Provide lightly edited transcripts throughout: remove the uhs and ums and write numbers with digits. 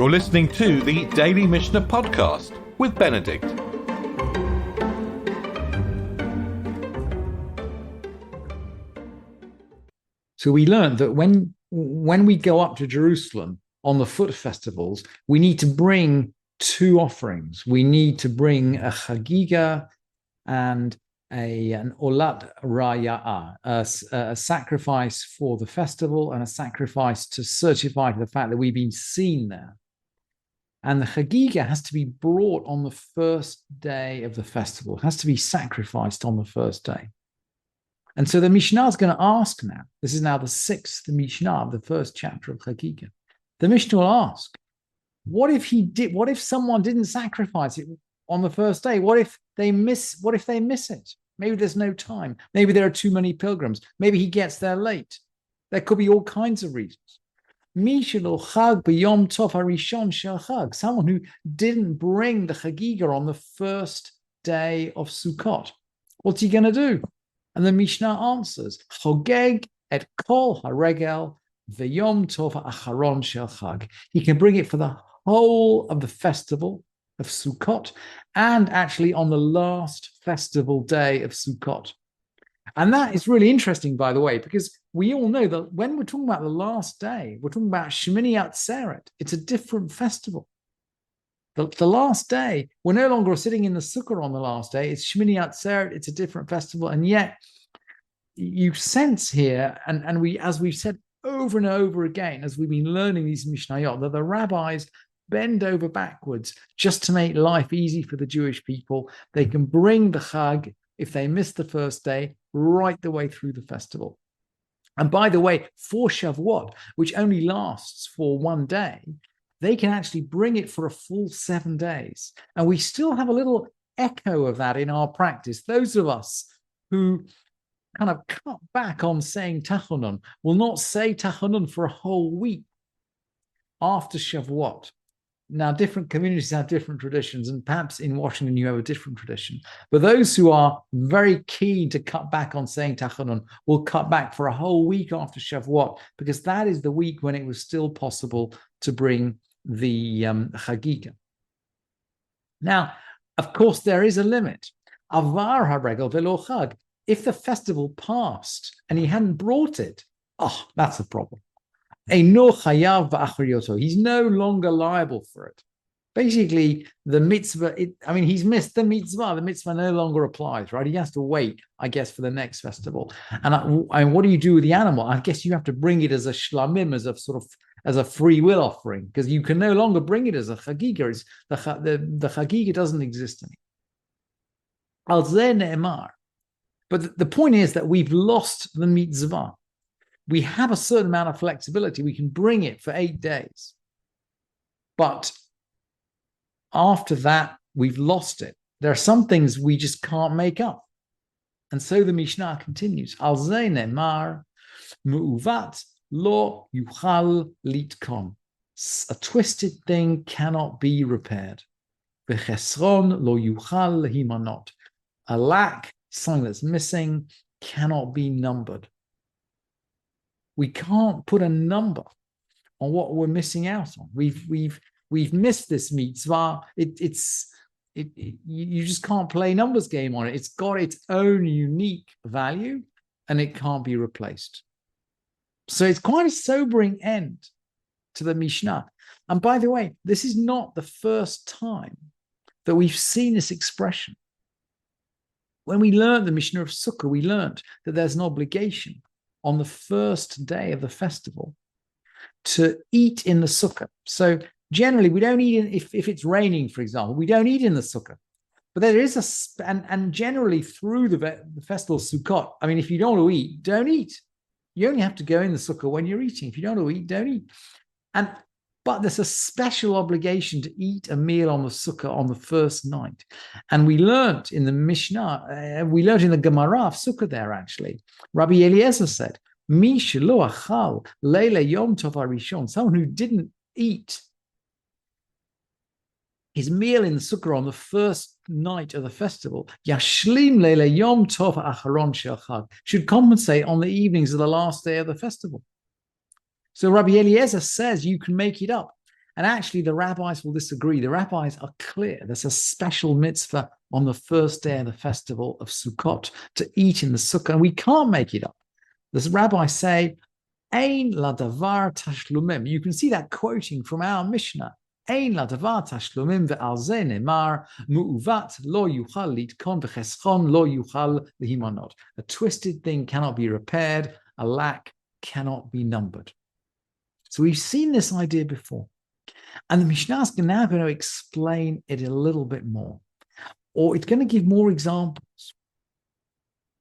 You're listening to the Daily Mishnah Podcast with Benedict. So we learned that when we go up to Jerusalem on the foot festivals, we need to bring two offerings. We need to bring a Hagigah and an olat raya'ah, a sacrifice for the festival and a sacrifice to certify the fact that we've been seen there. And the Hagigah has to be brought on the first day of the festival. It has to be sacrificed on the first day. And so the Mishnah is going to ask now, this is now the sixth Mishnah of the first chapter of Hagigah. The Mishnah will ask, what if someone didn't sacrifice it on the first day? What if they miss it? Maybe there's no time. Maybe there are too many pilgrims. Maybe he gets there late. There could be all kinds of reasons. Someone who didn't bring the Hagigah on the first day of Sukkot. What's he going to do? And the Mishnah answers, Chogeg et kol haregel v'yom tov ha'acharon shel Chag. He can bring it for the whole of the festival of Sukkot and actually on the last festival day of Sukkot. And that is really interesting, by the way, because we all know that when we're talking about the last day, we're talking about Shemini Atzeret. It's a different festival. The last day, we're no longer sitting in the sukkah on the last day. It's Shemini Atzeret. It's a different festival. And yet you sense here, and we, as we've said over and over again, as we've been learning these Mishnayot, that the rabbis bend over backwards just to make life easy for the Jewish people. They can bring the Chag, if they miss the first day, right the way through the festival. And by the way, for Shavuot, which only lasts for one day, they can actually bring it for a full 7 days. And we still have a little echo of that in our practice. Those of us who kind of cut back on saying Tachanun will not say Tachanun for a whole week after Shavuot. Now, different communities have different traditions, and perhaps in Washington you have a different tradition. But those who are very keen to cut back on saying Tachanun will cut back for a whole week after Shavuot, because that is the week when it was still possible to bring the Hagigah. Now, of course, there is a limit. Avar haregel velo chag. If the festival passed and he hadn't brought it, that's a problem. He's no longer liable for it. Basically, the mitzvah, he's missed the mitzvah. The mitzvah no longer applies, right? He has to wait, I guess, for the next festival. And what do you do with the animal? I guess you have to bring it as a shlamim, as a free will offering, because you can no longer bring it as a Hagigah. The Hagigah doesn't exist anymore. Al zeh ne'emar. But the point is that we've lost the mitzvah. We have a certain amount of flexibility. We can bring it for 8 days. But after that, we've lost it. There are some things we just can't make up. And so the Mishnah continues. Al zeh ne'emar mu'uvat lo yuchal litkom. A twisted thing cannot be repaired. V'chesron lo yuchal himanot. A lack, something that's missing, cannot be numbered. We can't put a number on what we're missing out on. We've missed this mitzvah. You just can't play numbers game on it. It's got its own unique value, and it can't be replaced. So it's quite a sobering end to the Mishnah. And by the way, this is not the first time that we've seen this expression. When we learned the Mishnah of Sukkah, we learned that there's an obligation on the first day of the festival to eat in the Sukkah. So generally, we don't eat if it's raining, for example, we don't eat in the Sukkah. But there is and generally through the festival of Sukkot, if you don't want to eat, don't eat. You only have to go in the Sukkah when you're eating. If you don't want to eat, don't eat. But there's a special obligation to eat a meal on the Sukkah on the first night. And we learned in the Mishnah, we learned in the Gemara of Sukkah there actually. Rabbi Eliezer said, Mi shelo achal leila yom tov harishon, someone who didn't eat his meal in the Sukkah on the first night of the festival, Yashlim leila yom tov ha'acharon shel Chag, should compensate on the evenings of the last day of the festival. So Rabbi Eliezer says you can make it up. And actually, the rabbis will disagree. The rabbis are clear. There's a special mitzvah on the first day of the festival of Sukkot to eat in the sukkah, and we can't make it up. The rabbis say, Ein ladavar tashlumim. You can see that quoting from our Mishnah. Ein ladavar tashlumim ve'al ze nemar mu'uvat lo yuchal litkon v'cheschon lo yuchal lihimanot. A twisted thing cannot be repaired. A lack cannot be numbered. So we've seen this idea before. And the Mishnah is now going to explain it a little bit more. Or it's going to give more examples.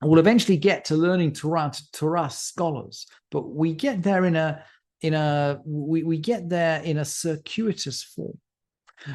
And we'll eventually get to learning Torah to Torah scholars, but we get there in a circuitous form.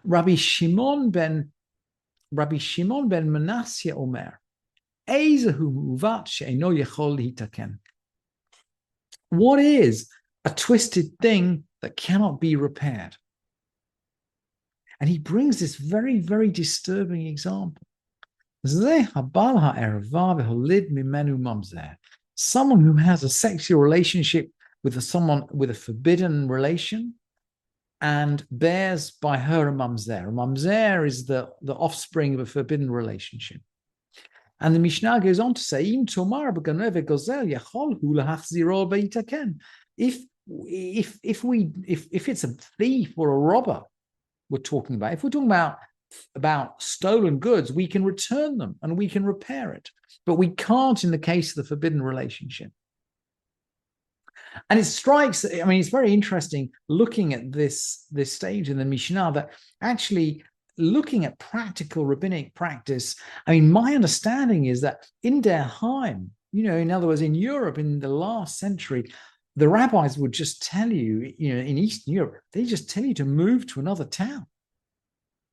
Rabbi Shimon ben Manasseh Omer, Ezehu muvat she'eno yechol lihitaken. What is a twisted thing that cannot be repaired? And he brings this very, very disturbing example. Someone who has a sexual relationship with someone with a forbidden relation and bears by her a mamzer. A mamzer is the offspring of a forbidden relationship. And the Mishnah goes on to say, if it's a thief or a robber we're talking about, if we're talking about stolen goods, we can return them and we can repair it, but we can't in the case of the forbidden relationship. And it strikes, I mean, it's very interesting looking at this stage in the Mishnah that actually looking at practical rabbinic practice, I mean, my understanding is that in Der Heim, in other words, in Europe in the last century, the rabbis would just tell you, in Eastern Europe, they just tell you to move to another town.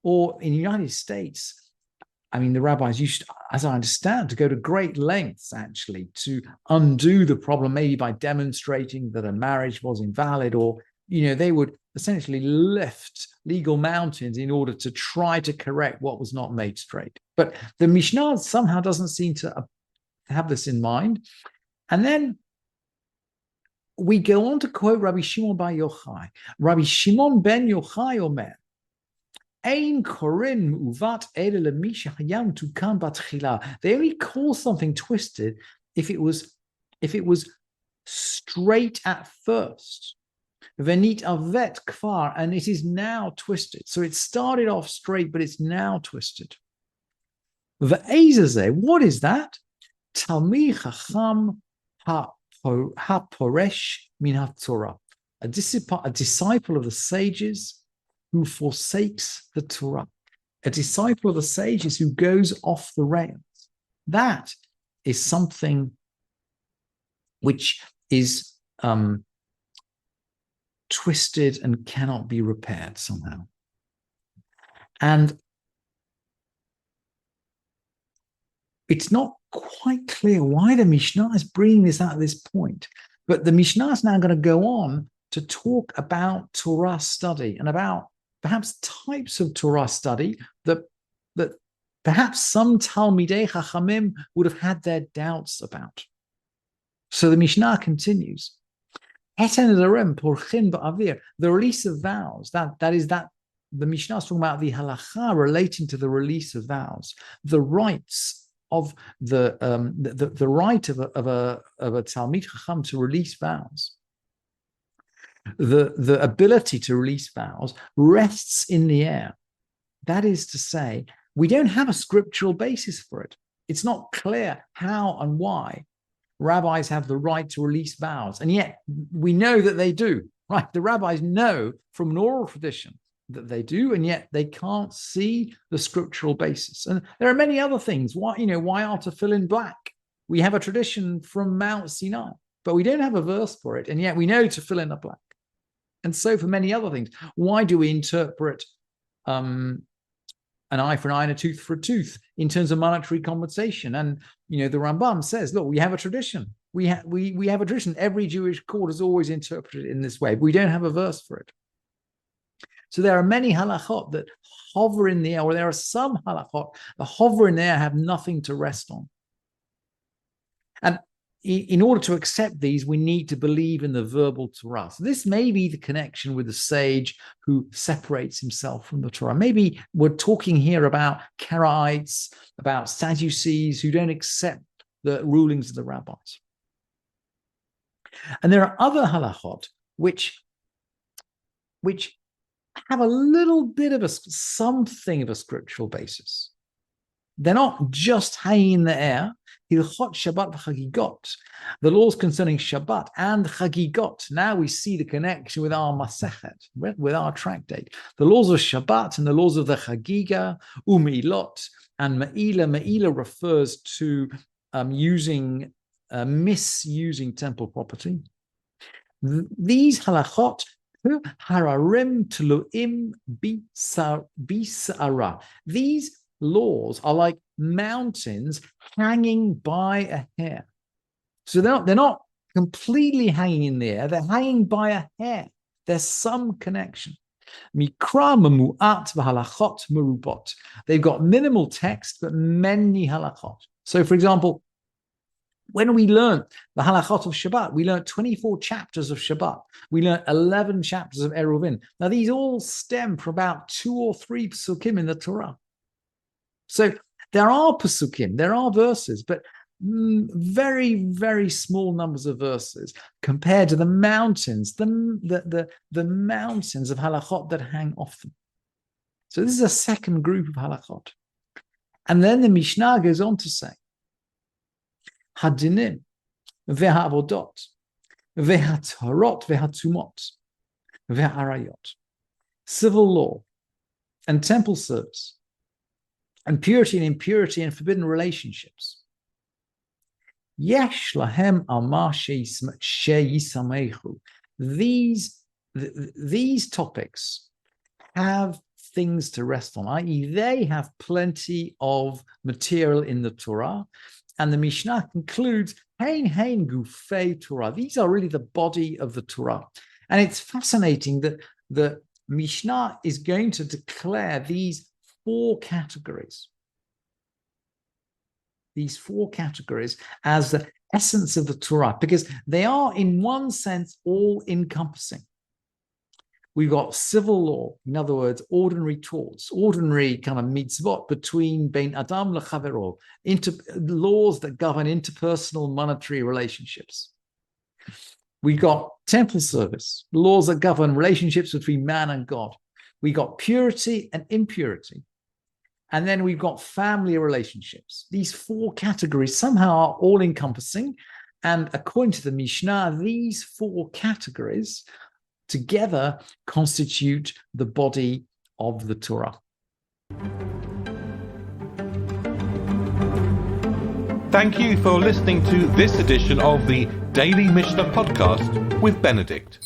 Or in the United States, I mean, the rabbis used, as I understand, to go to great lengths, actually, to undo the problem, maybe by demonstrating that a marriage was invalid, or, they would essentially lift legal mountains in order to try to correct what was not made straight. But the Mishnah somehow doesn't seem to have this in mind. And then we go on to quote Rabbi Shimon ben Yochai. Rabbi Shimon ben Yochai Omer, Ein korin uvat edel misha hayam to come batchila. They only call something twisted if it was straight at first. Venit avet kfar, and it is now twisted. So it started off straight, but it's now twisted. Ve'ezazeh, what is that? Talmid chacham haporesh min haTorah, a disciple of the sages who forsakes the Torah, a disciple of the sages who goes off the rails. That is something which is twisted and cannot be repaired somehow. And it's not quite clear why the Mishnah is bringing this out at this point, but the Mishnah is now going to go on to talk about Torah study and about perhaps types of Torah study that perhaps some Talmidei Chachamim would have had their doubts about. So the Mishnah continues. The release of vows, that is that the Mishnah is talking about the halacha relating to the release of vows, the rights of the right of a Talmid Chacham to release vows. The ability to release vows rests in the air. That is to say, we don't have a scriptural basis for it. It's not clear how and why rabbis have the right to release vows, and yet we know that they do, right? The rabbis know from an oral tradition that they do, and yet they can't see the scriptural basis. And there are many other things. Why are to fill in black? We have a tradition from Mount Sinai, but we don't have a verse for it, and yet we know to fill in the black. And so for many other things, why do we interpret an eye for an eye and a tooth for a tooth in terms of monetary compensation? And the Rambam says, look, we have a tradition. We have a tradition. Every Jewish court has always interpreted it in this way. But we don't have a verse for it. So there are many halachot that hover in the air, or there are some halachot that hover in the air, have nothing to rest on. And in order to accept these, we need to believe in the verbal Torah. So this may be the connection with the sage who separates himself from the Torah. Maybe we're talking here about Karaites, about Sadducees who don't accept the rulings of the rabbis. And there are other halachot which have a little bit of something of a scriptural basis. They're not just hanging in the air. Hilchot Shabbat v'Chagigot, the laws concerning Shabbat and Chagigot. Now we see the connection with our Masechet, with our tractate. The laws of Shabbat and the laws of the Hagigah, U'Meilot, and Me'ilah. Me'ilah refers to misusing temple property. These halachot, hararim tluim bisara. These laws are like mountains hanging by a hair. So they're not completely hanging in the air, they're hanging by a hair. There's some connection. Mikra memu'at v'halachot merubot. They've got minimal text, but many halachot. So for example, when we learned the halachot of Shabbat, we learned 24 chapters of Shabbat. We learned 11 chapters of Eruvin. Now these all stem from about 2 or 3 psukim in the Torah. So there are pasukim, there are verses, but very, very small numbers of verses compared to the mountains, the mountains of halachot that hang off them. So this is a second group of halachot. And then the Mishnah goes on to say, Hadinim, ve'ha'avodot, ve'hatorot, ve'hatumot, ve'arayot, civil law and temple service, and purity and impurity and forbidden relationships. Yesh lahem alma sheyisamechu. These topics have things to rest on, i.e., they have plenty of material in the Torah. And the Mishnah concludes, Hein gufei Torah. These are really the body of the Torah. And it's fascinating that the Mishnah is going to declare these 4 categories as the essence of the Torah, because they are in one sense all encompassing. We've got civil law, in other words, ordinary torts, ordinary kind of mitzvot between bein adam lechavero, laws that govern interpersonal monetary relationships. We got temple service, laws that govern relationships between man and God. We got purity and impurity. And then we've got family relationships. These 4 categories somehow are all encompassing. And according to the Mishnah, these 4 categories together constitute the body of the Torah. Thank you for listening to this edition of the Daily Mishnah Podcast with Benedict.